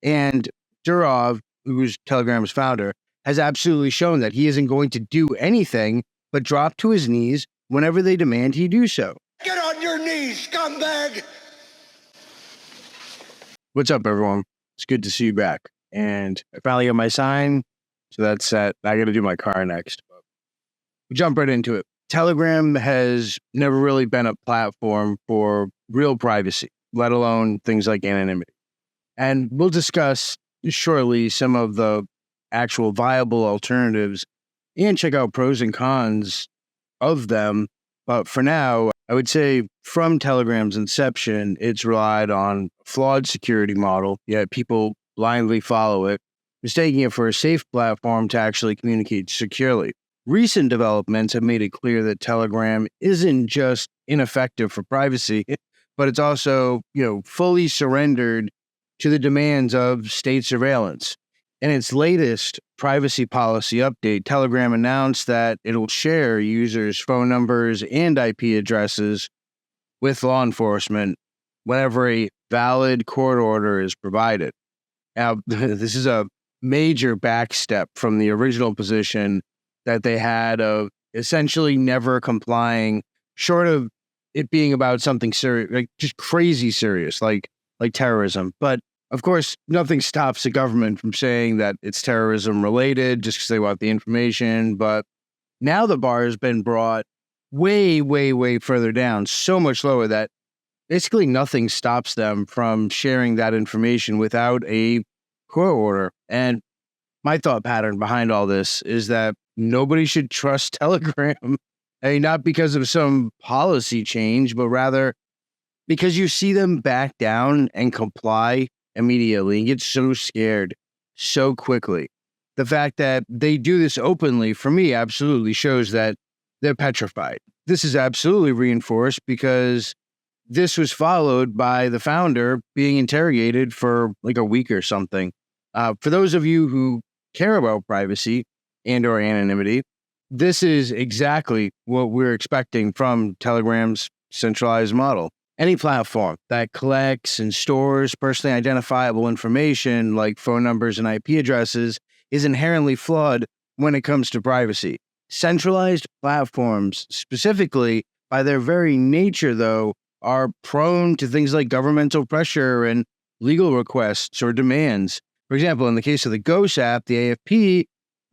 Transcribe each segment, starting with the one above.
And Durov, who's Telegram's founder, has absolutely shown that he isn't going to do anything but drop to his knees whenever they demand he do so. Get on your knees, scumbag! What's up, everyone? It's good to see you back. And I finally got my sign, so that's set. I got to do my car next. We jump right into it. Telegram has never really been a platform for real privacy, let alone things like anonymity. And we'll discuss shortly some of the actual viable alternatives and check out pros and cons of them. But for now, I would say from Telegram's inception, it's relied on a flawed security model, yet people blindly follow it, mistaking it for a safe platform to actually communicate securely. Recent developments have made it clear that Telegram isn't just ineffective for privacy, but it's also, fully surrendered to the demands of state surveillance. In its latest privacy policy update, Telegram announced that it'll share users' phone numbers and IP addresses with law enforcement whenever a valid court order is provided. Now, this is a major backstep from the original position that they had of essentially never complying, short of it being about something serious, like just crazy serious, like terrorism. But of course, nothing stops the government from saying that it's terrorism related just because they want the information. But now the bar has been brought way, way, way further down, so much lower that basically nothing stops them from sharing that information without a court order. And my thought pattern behind all this is that nobody should trust Telegram. I mean, not because of some policy change, but rather because you see them back down and comply immediately and get so scared so quickly. The fact that they do this openly, for me, absolutely shows that they're petrified. This is absolutely reinforced because this was followed by the founder being interrogated for like a week or something. For those of you who care about privacy and or anonymity, this is exactly what we're expecting from Telegram's centralized model. Any platform that collects and stores personally identifiable information like phone numbers and IP addresses is inherently flawed when it comes to privacy. Centralized platforms, specifically by their very nature, though, are prone to things like governmental pressure and legal requests or demands. For example, in the case of the Ghost app, the AFP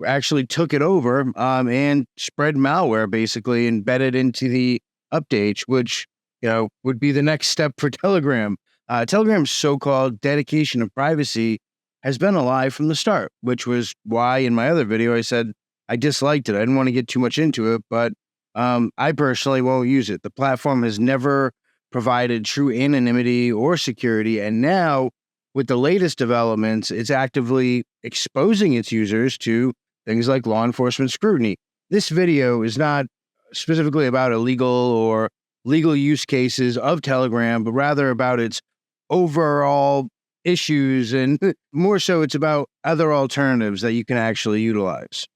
actually took it over and spread malware, basically embedded into the updates, which would be the next step for Telegram. Telegram's so-called dedication of privacy has been a lie from the start, which was why in my other video I said I disliked it. I didn't want to get too much into it, but I personally won't use it. The platform has never provided true anonymity or security, and now with the latest developments, it's actively exposing its users to things like law enforcement scrutiny. This video is not specifically about illegal or legal use cases of Telegram, but rather about its overall issues, and more so it's about other alternatives that you can actually utilize.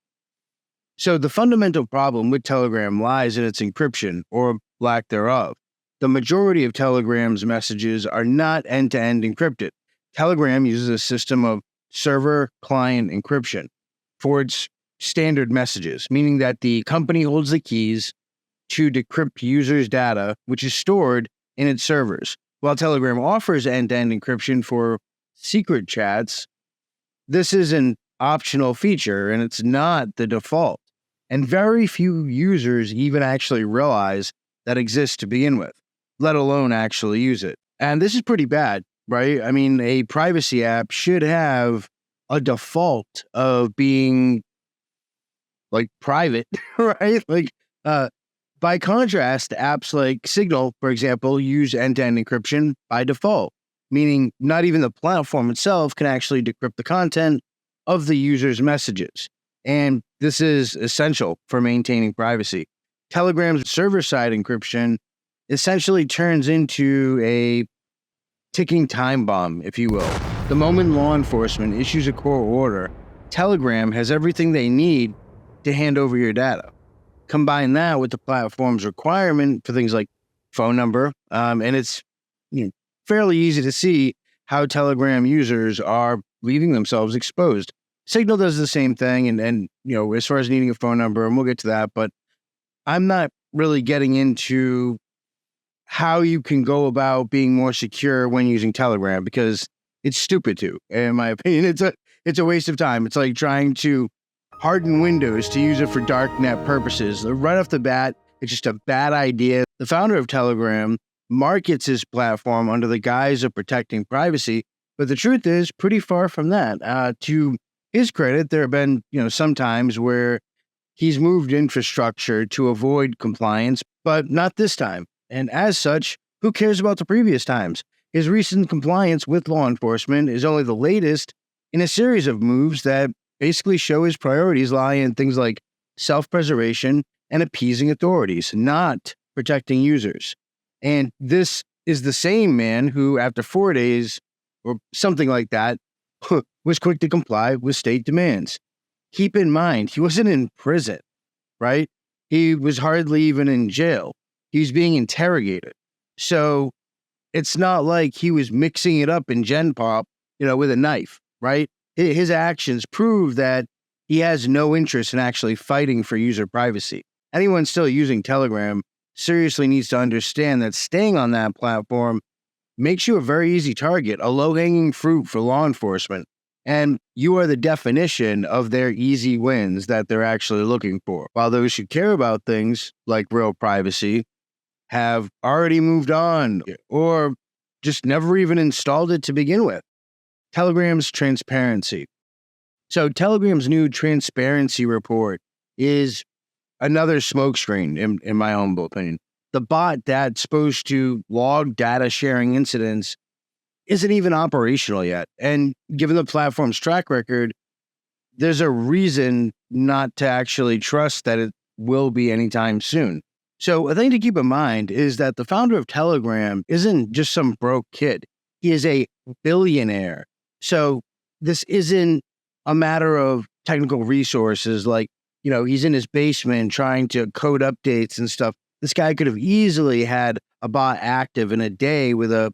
So the fundamental problem with Telegram lies in its encryption, or lack thereof. The majority of Telegram's messages are not end-to-end encrypted. Telegram uses a system of server-client encryption for its standard messages, meaning that the company holds the keys to decrypt users' data, which is stored in its servers. While Telegram offers end-to-end encryption for secret chats, this is an optional feature and it's not the default. And very few users even actually realize that exists to begin with, let alone actually use it. And this is pretty bad, right? I mean, a privacy app should have a default of being like private, right? By contrast, apps like Signal, for example, use end-to-end encryption by default, meaning not even the platform itself can actually decrypt the content of the user's messages. And this is essential for maintaining privacy. Telegram's server-side encryption essentially turns into a ticking time bomb, if you will. The moment law enforcement issues a court order, Telegram has everything they need to hand over your data. Combine that with the platform's requirement for things like phone number, and it's fairly easy to see how Telegram users are leaving themselves exposed. Signal does the same thing, and as far as needing a phone number, and we'll get to that, but I'm not really getting into how you can go about being more secure when using Telegram, because it's stupid to, in my opinion. It's a waste of time. It's like trying to harden Windows to use it for darknet purposes. Right off the bat, it's just a bad idea. The founder of Telegram markets his platform under the guise of protecting privacy, but the truth is pretty far from that. To his credit, there have been some times where he's moved infrastructure to avoid compliance, but not this time. And as such, who cares about the previous times? His recent compliance with law enforcement is only the latest in a series of moves that basically show his priorities lie in things like self-preservation and appeasing authorities, not protecting users. And this is the same man who, after 4 days or something like that, was quick to comply with state demands. Keep in mind, he wasn't in prison, right? He was hardly even in jail. He was being interrogated. So it's not like he was mixing it up in Gen Pop, with a knife, right? His actions prove that he has no interest in actually fighting for user privacy. Anyone still using Telegram seriously needs to understand that staying on that platform makes you a very easy target, a low-hanging fruit for law enforcement. And you are the definition of their easy wins that they're actually looking for. While those who care about things like real privacy have already moved on or just never even installed it to begin with. Telegram's transparency. So Telegram's new transparency report is another smokescreen, in my humble opinion. The bot that's supposed to log data sharing incidents isn't even operational yet. And given the platform's track record, there's a reason not to actually trust that it will be anytime soon. So a thing to keep in mind is that the founder of Telegram isn't just some broke kid. He is a billionaire. So this isn't a matter of technical resources like, he's in his basement trying to code updates and stuff. This guy could have easily had a bot active in a day with a,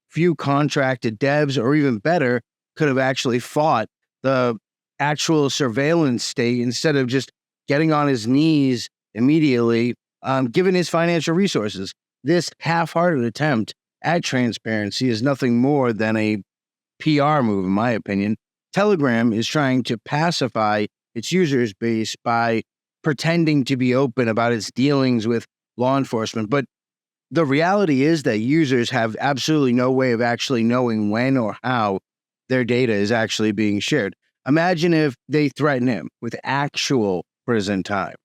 few contracted devs, or even better, could have actually fought the actual surveillance state instead of just getting on his knees immediately, given his financial resources. This half-hearted attempt at transparency is nothing more than a PR move, in my opinion. Telegram is trying to pacify its users base by pretending to be open about its dealings with law enforcement. But the reality is that users have absolutely no way of actually knowing when or how their data is actually being shared. Imagine if they threaten him with actual prison time.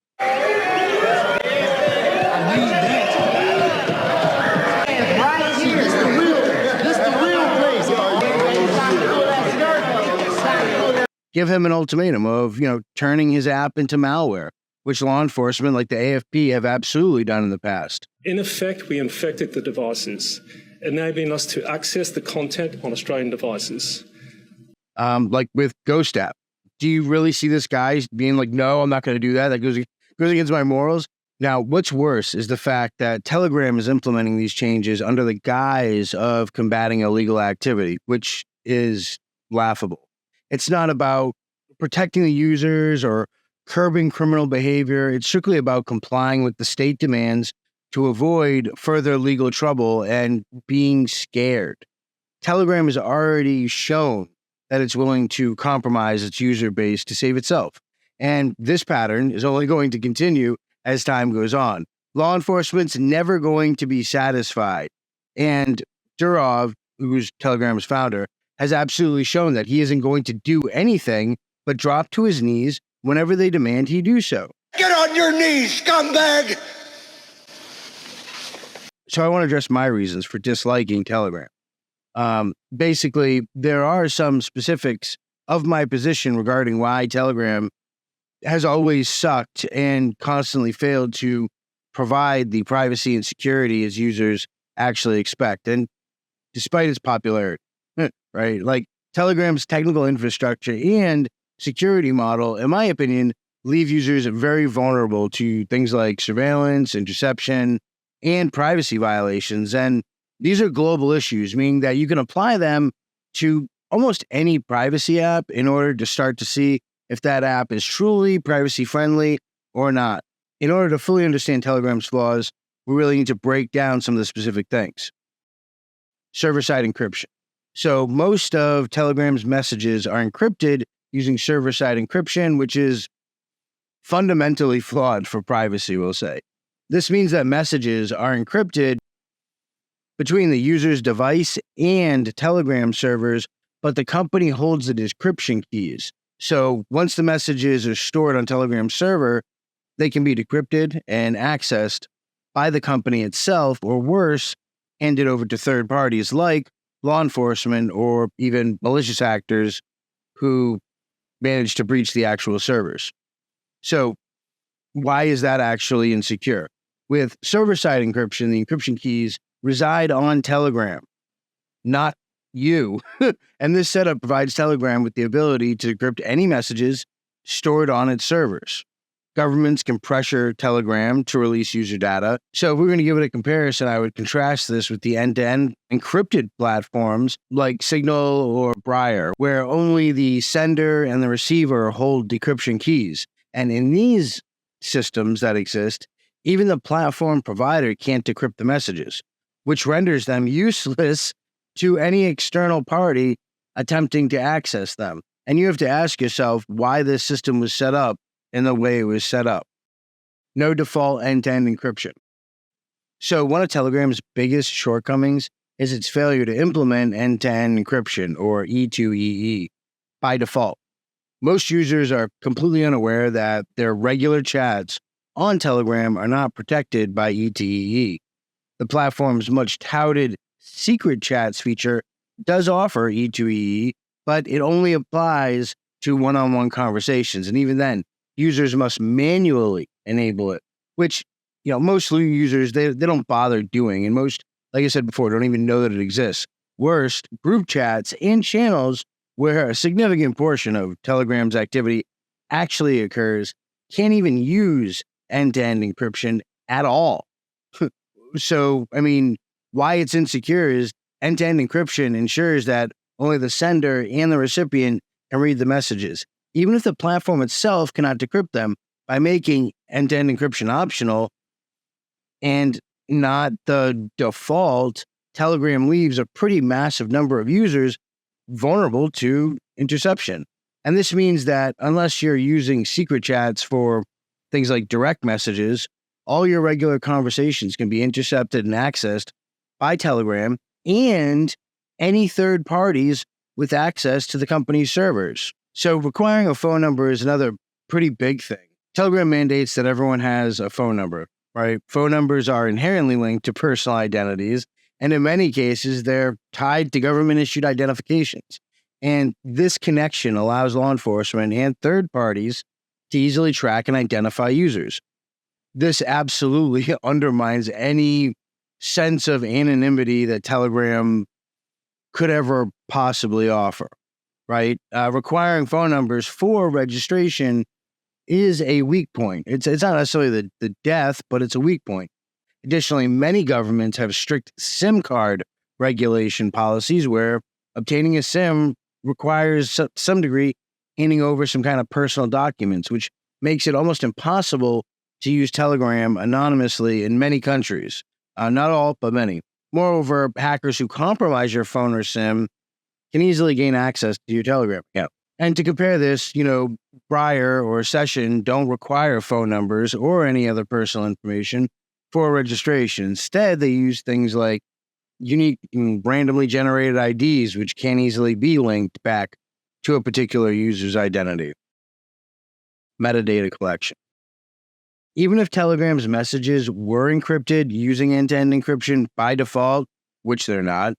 Give him an ultimatum of, turning his app into malware, which law enforcement like the AFP have absolutely done in the past. In effect, we infected the devices, enabling us to access the content on Australian devices. Like with Ghost app. Do you really see this guy being like, no, I'm not going to do that? That goes against my morals. Now, what's worse is the fact that Telegram is implementing these changes under the guise of combating illegal activity, which is laughable. It's not about protecting the users or curbing criminal behavior. It's strictly about complying with the state demands to avoid further legal trouble and being scared. Telegram has already shown that it's willing to compromise its user base to save itself. And this pattern is only going to continue as time goes on. Law enforcement's never going to be satisfied. And Durov, who's Telegram's founder, has absolutely shown that he isn't going to do anything but drop to his knees whenever they demand he do so. Get on your knees, scumbag! So I want to address my reasons for disliking Telegram. Basically, there are some specifics of my position regarding why Telegram has always sucked and constantly failed to provide the privacy and security its users actually expect. And despite its popularity, right? Like Telegram's technical infrastructure and security model, in my opinion, leave users very vulnerable to things like surveillance, interception, and privacy violations. And These are global issues, meaning that you can apply them to almost any privacy app in order to start to see if that app is truly privacy friendly or not. In order to fully understand Telegram's flaws, we really need to break down some of the specific things. Server-side encryption. So most of Telegram's messages are encrypted using server-side encryption, which is fundamentally flawed for privacy, we'll say. This means that messages are encrypted between the user's device and Telegram servers, but the company holds the decryption keys. So once the messages are stored on Telegram server, they can be decrypted and accessed by the company itself, or worse, handed over to third parties like law enforcement or even malicious actors who manage to breach the actual servers. So why is that actually insecure? With server-side encryption, the encryption keys reside on Telegram, not you. And this setup provides Telegram with the ability to decrypt any messages stored on its servers. Governments can pressure Telegram to release user data. So if we're going to give it a comparison, I would contrast this with the end-to-end encrypted platforms like Signal or Briar, where only the sender and the receiver hold decryption keys. And in these systems that exist, even the platform provider can't decrypt the messages, which renders them useless to any external party attempting to access them. And you have to ask yourself why this system was set up in the way it was set up. No default end-to-end encryption. So one of Telegram's biggest shortcomings is its failure to implement end-to-end encryption, or E2EE, by default. Most users are completely unaware that their regular chats on Telegram are not protected by E2EE. The platform's much touted secret chats feature does offer E2EE, but it only applies to one-on-one conversations. And even then, users must manually enable it, which, most users, they don't bother doing. And most, like I said before, don't even know that it exists. Worst, group chats and channels where a significant portion of Telegram's activity actually occurs can't even use end-to-end encryption at all. So, why it's insecure is end-to-end encryption ensures that only the sender and the recipient can read the messages, even if the platform itself cannot decrypt them. By making end-to-end encryption optional and not the default, Telegram leaves a pretty massive number of users vulnerable to interception. And this means that unless you're using secret chats for things like direct messages, all your regular conversations can be intercepted and accessed by Telegram and any third parties with access to the company's servers. So requiring a phone number is another pretty big thing. Telegram mandates that everyone has a phone number, right? Phone numbers are inherently linked to personal identities, and in many cases, they're tied to government-issued identifications. And this connection allows law enforcement and third parties to easily track and identify users. This absolutely undermines any sense of anonymity that Telegram could ever possibly offer, right? Requiring phone numbers for registration is a weak point. It's not necessarily the death, but it's a weak point. Additionally, many governments have strict SIM card regulation policies where obtaining a SIM requires some degree handing over some kind of personal documents, which makes it almost impossible to use Telegram anonymously in many countries. Not all, but many. Moreover, hackers who compromise your phone or SIM can easily gain access to your Telegram account. And to compare this, Briar or Session don't require phone numbers or any other personal information for registration. Instead, they use things like unique and randomly generated IDs, which can easily be linked back to a particular user's identity. Metadata collection. Even if Telegram's messages were encrypted using end-to-end encryption by default, which they're not,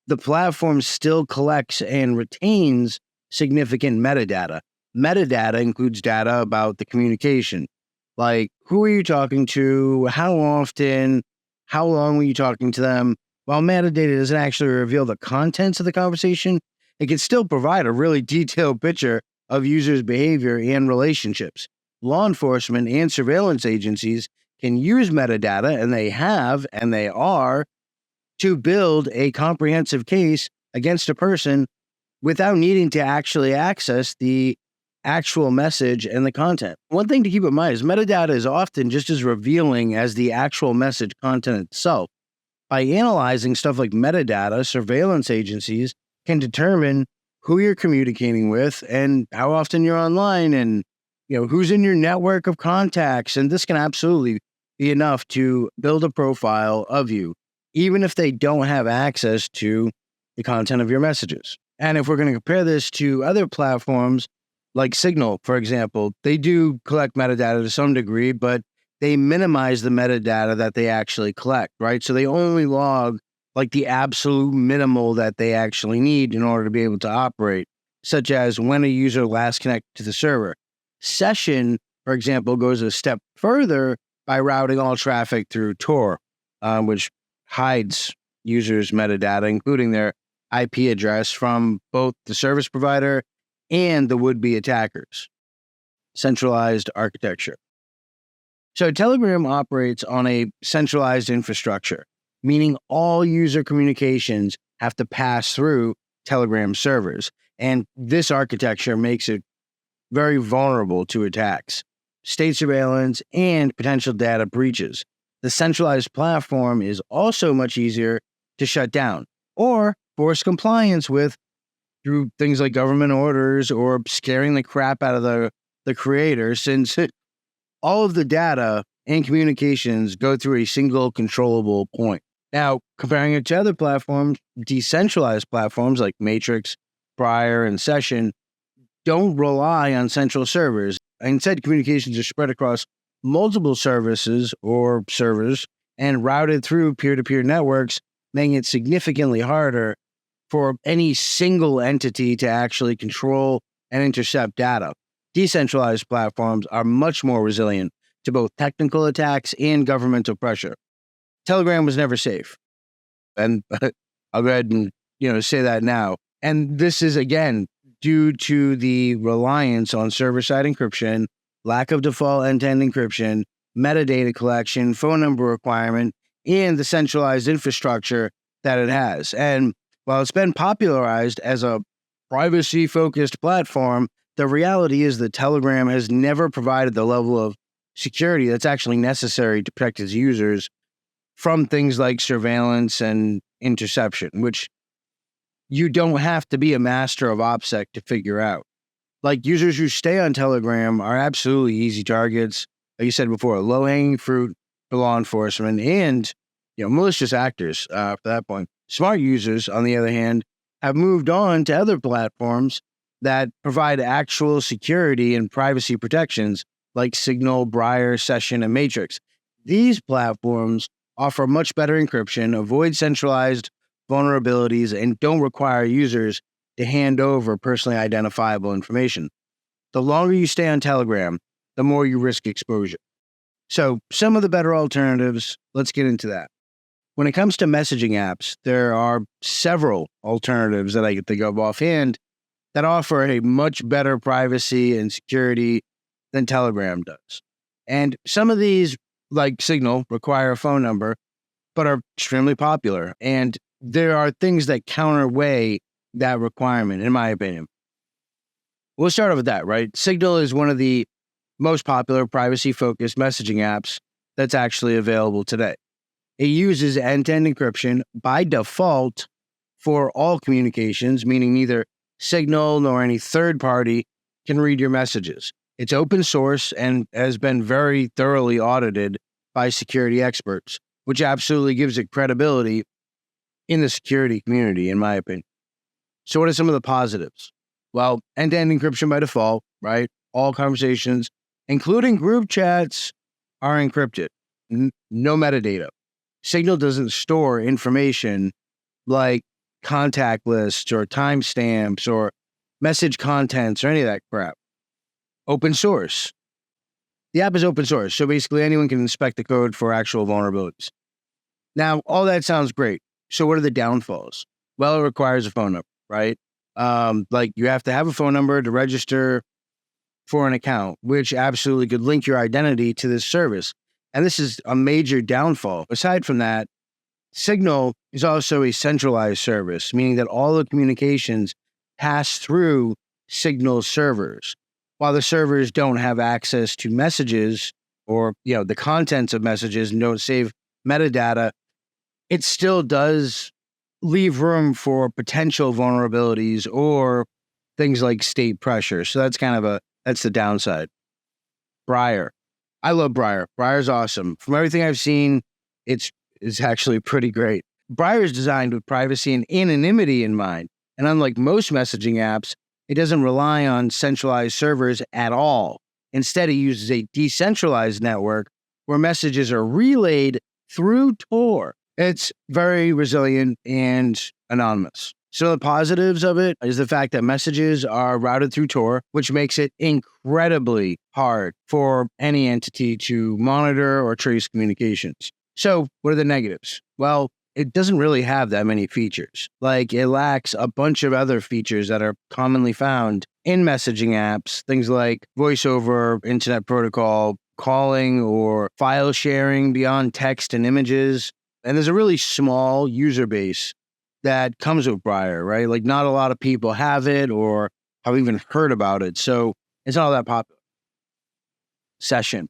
the platform still collects and retains significant metadata. Metadata includes data about the communication, like who are you talking to, how often, how long were you talking to them. While metadata doesn't actually reveal the contents of the conversation, it can still provide a really detailed picture of users' behavior and relationships. Law enforcement and surveillance agencies can use metadata, and they have, and they are, to build a comprehensive case against a person without needing to actually access the actual message and the content. One thing to keep in mind is metadata is often just as revealing as the actual message content itself. By analyzing stuff like metadata, surveillance agencies can determine who you're communicating with and how often you're online and who's in your network of contacts. And this can absolutely be enough to build a profile of you, even if they don't have access to the content of your messages. And if we're going to compare this to other platforms like Signal, for example, they do collect metadata to some degree, but they minimize the metadata that they actually collect, right? So they only log like the absolute minimal that they actually need in order to be able to operate, such as when a user last connected to the server. Session, for example, goes a step further by routing all traffic through Tor, which hides users' metadata, including their IP address, from both the service provider and the would-be attackers. Centralized architecture. So Telegram operates on a centralized infrastructure, meaning all user communications have to pass through Telegram servers. And this architecture makes it very vulnerable to attacks, state surveillance, and potential data breaches. The centralized platform is also much easier to shut down or force compliance with through things like government orders or scaring the crap out of the creator, since all of the data and communications go through a single controllable point. Now, comparing it to other platforms, decentralized platforms like Matrix, Briar, and Session don't rely on central servers. Instead, communications are spread across multiple services or servers and routed through peer-to-peer networks, making it significantly harder for any single entity to actually control and intercept data. Decentralized platforms are much more resilient to both technical attacks and governmental pressure. Telegram was never safe. And I'll go ahead and say that now. And this is, again, due to the reliance on server-side encryption, lack of default end-to-end encryption, metadata collection, phone number requirement, and the centralized infrastructure that it has. And while it's been popularized as a privacy-focused platform, the reality is that Telegram has never provided the level of security that's actually necessary to protect its users from things like surveillance and interception, which you don't have to be a master of OPSEC to figure out. Like, users who stay on Telegram are absolutely easy targets. Like you said before, low-hanging fruit for law enforcement and malicious actors for that point. Smart users, on the other hand, have moved on to other platforms that provide actual security and privacy protections like Signal, Briar, Session, and Matrix. These platforms offer much better encryption, avoid centralized vulnerabilities, and don't require users to hand over personally identifiable information. The longer you stay on Telegram, the more you risk exposure. So some of the better alternatives, let's get into that. When it comes to messaging apps, there are several alternatives that I can think of offhand that offer a much better privacy and security than Telegram does. And some of these, like Signal, require a phone number, but are extremely popular. And there are things that counterweigh that requirement, in my opinion. We'll start off with that, right? Signal is one of the most popular privacy-focused messaging apps that's actually available today. It uses end-to-end encryption by default for all communications, meaning neither Signal nor any third party can read your messages. It's open source and has been very thoroughly audited by security experts, which absolutely gives it credibility in the security community, in my opinion. So what are some of the positives? Well, end-to-end encryption by default, right? All conversations, including group chats, are encrypted. No metadata. Signal doesn't store information like contact lists or timestamps or message contents or any of that crap. Open source. The app is open source, so basically anyone can inspect the code for actual vulnerabilities. Now, all that sounds great. So what are the downfalls? Well, it requires a phone number, right? Like you have to have a phone number to register for an account, which absolutely could link your identity to this service. And this is a major downfall. Aside from that, Signal is also a centralized service, meaning that all the communications pass through Signal servers. While the servers don't have access to messages or the contents of messages and don't save metadata, it still does leave room for potential vulnerabilities or things like state pressure. So that's the downside. Briar. I love Briar. Briar's awesome. From everything I've seen, it's actually pretty great. Briar is designed with privacy and anonymity in mind. And unlike most messaging apps, it doesn't rely on centralized servers at all. Instead, it uses a decentralized network where messages are relayed through Tor. It's very resilient and anonymous. So the positives of it is the fact that messages are routed through Tor, which makes it incredibly hard for any entity to monitor or trace communications. So what are the negatives? Well, it doesn't really have that many features. Like, it lacks a bunch of other features that are commonly found in messaging apps, things like voice over internet protocol, calling, or file sharing beyond text and images. And there's a really small user base that comes with Briar, right? Like, not a lot of people have it or have even heard about it. So it's not all that popular. Session.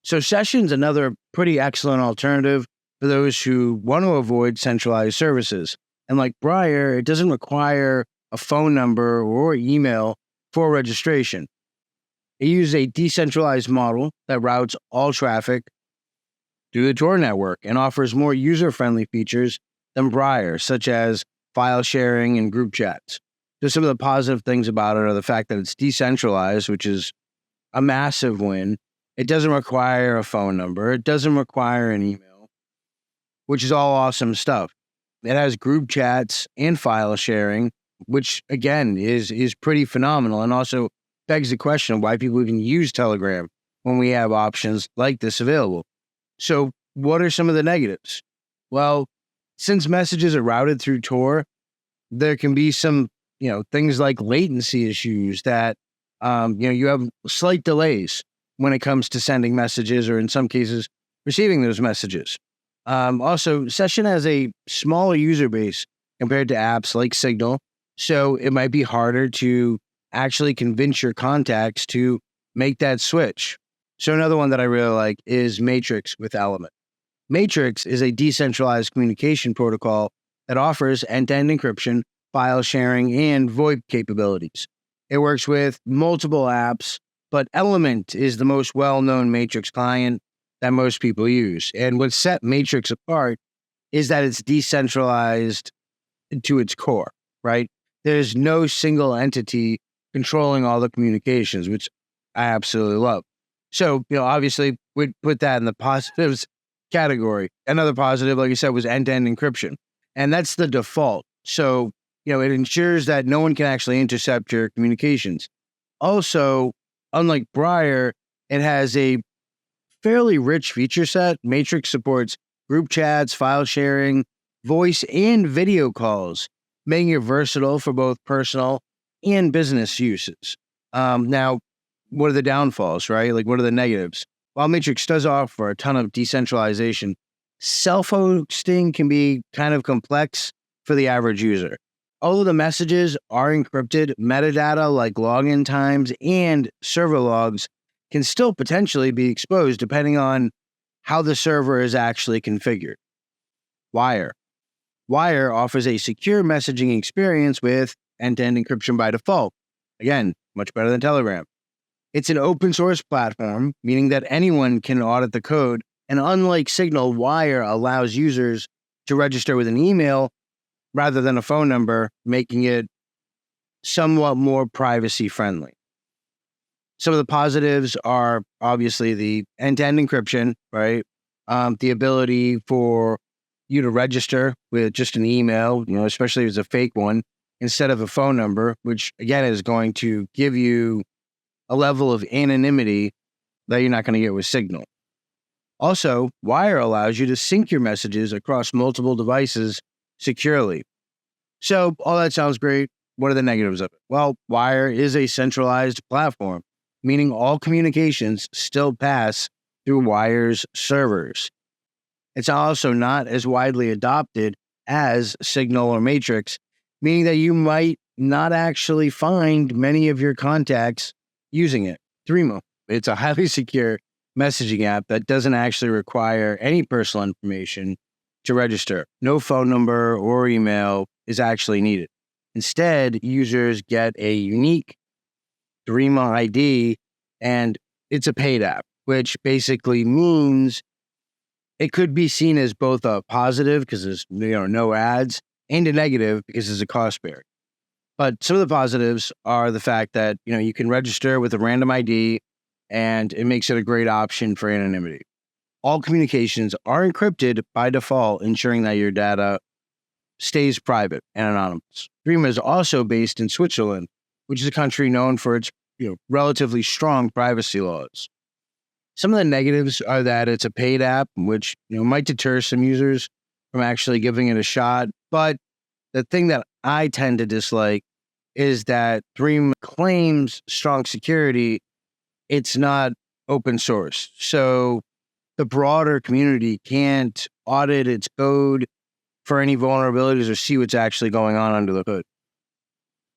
So Session's another pretty excellent alternative for those who want to avoid centralized services. And like Briar, it doesn't require a phone number or email for registration. It uses a decentralized model that routes all traffic through the Tor network and offers more user-friendly features than Briar, such as file sharing and group chats. Just some of the positive things about it are the fact that it's decentralized, which is a massive win. It doesn't require a phone number. It doesn't require an email, which is all awesome stuff. It has group chats and file sharing, which, again, is pretty phenomenal, and also begs the question of why people even use Telegram when we have options like this available. So what are some of the negatives? Well, since messages are routed through Tor, there can be some, things like latency issues that, you have slight delays when it comes to sending messages or in some cases receiving those messages. Also, Session has a smaller user base compared to apps like Signal, so it might be harder to actually convince your contacts to make that switch. So another one that I really like is Matrix with Element. Matrix is a decentralized communication protocol that offers end-to-end encryption, file sharing, and VoIP capabilities. It works with multiple apps, but Element is the most well-known Matrix client that most people use. And what set Matrix apart is that it's decentralized to its core, right? There's no single entity controlling all the communications, which I absolutely love. So, obviously, we'd put that in the positives category. Another positive, like I said, was end-to-end encryption. And that's the default. So, it ensures that no one can actually intercept your communications. Also, unlike Briar, it has a fairly rich feature set. Matrix supports group chats, file sharing, voice, and video calls, making it versatile for both personal and business uses. Now, what are the downfalls, right? Like, what are the negatives? While Matrix does offer a ton of decentralization, self-hosting can be kind of complex for the average user. Although the messages are encrypted, metadata like login times and server logs can still potentially be exposed depending on how the server is actually configured. Wire. Wire offers a secure messaging experience with end-to-end encryption by default. Again, much better than Telegram. It's an open source platform, meaning that anyone can audit the code, and unlike Signal, Wire allows users to register with an email rather than a phone number, making it somewhat more privacy friendly. Some of the positives are obviously the end-to-end encryption, right? The ability for you to register with just an email, especially if it's a fake one, instead of a phone number, which again is going to give you a level of anonymity that you're not going to get with Signal. Also, Wire allows you to sync your messages across multiple devices securely. So all that sounds great. What are the negatives of it? Well, Wire is a centralized platform, meaning all communications still pass through Wire's servers. It's also not as widely adopted as Signal or Matrix, meaning that you might not actually find many of your contacts using it. Threema. It's a highly secure messaging app that doesn't actually require any personal information to register. No phone number or email is actually needed. Instead, users get a unique Threema ID, and it's a paid app, which basically means it could be seen as both a positive because there's no ads and a negative because it's a cost bearer. But some of the positives are the fact that you can register with a random ID, and it makes it a great option for anonymity. All communications are encrypted by default, ensuring that your data stays private and anonymous. Threema is also based in Switzerland, which is a country known for its relatively strong privacy laws. Some of the negatives are that it's a paid app, which might deter some users from actually giving it a shot. But the thing that I tend to dislike is that Threema claims strong security. It's not open source. So the broader community can't audit its code for any vulnerabilities or see what's actually going on under the hood.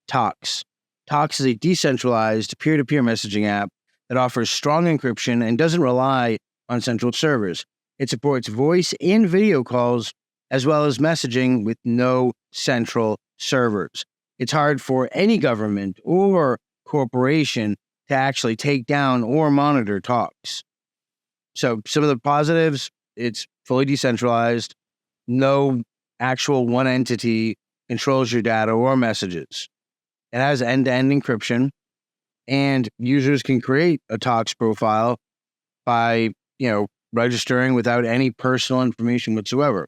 Tox. Tox is a decentralized peer-to-peer messaging app that offers strong encryption and doesn't rely on central servers. It supports voice and video calls as well as messaging with no central servers. It's hard for any government or corporation to actually take down or monitor Tox. So some of the positives, it's fully decentralized. No actual one entity controls your data or messages. It has end-to-end encryption, and users can create a Tox profile by, registering without any personal information whatsoever.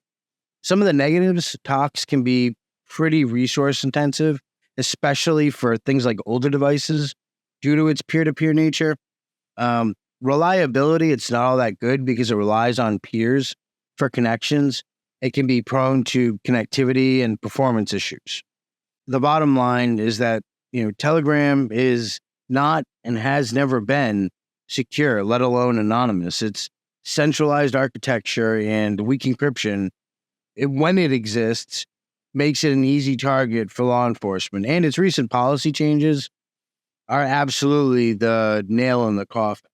Some of the negatives, Tox can be pretty resource intensive, especially for things like older devices due to its peer-to-peer nature. Reliability, it's not all that good because it relies on peers for connections. It can be prone to connectivity and performance issues. The bottom line is that, Telegram is not and has never been secure, let alone anonymous. It's centralized architecture and weak encryption. When it exists, makes it an easy target for law enforcement. And its recent policy changes are absolutely the nail in the coffin.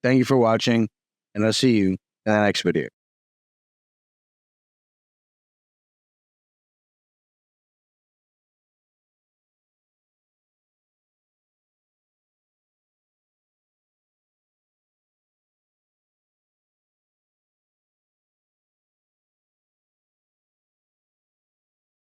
Thank you for watching, and I'll see you in the next video.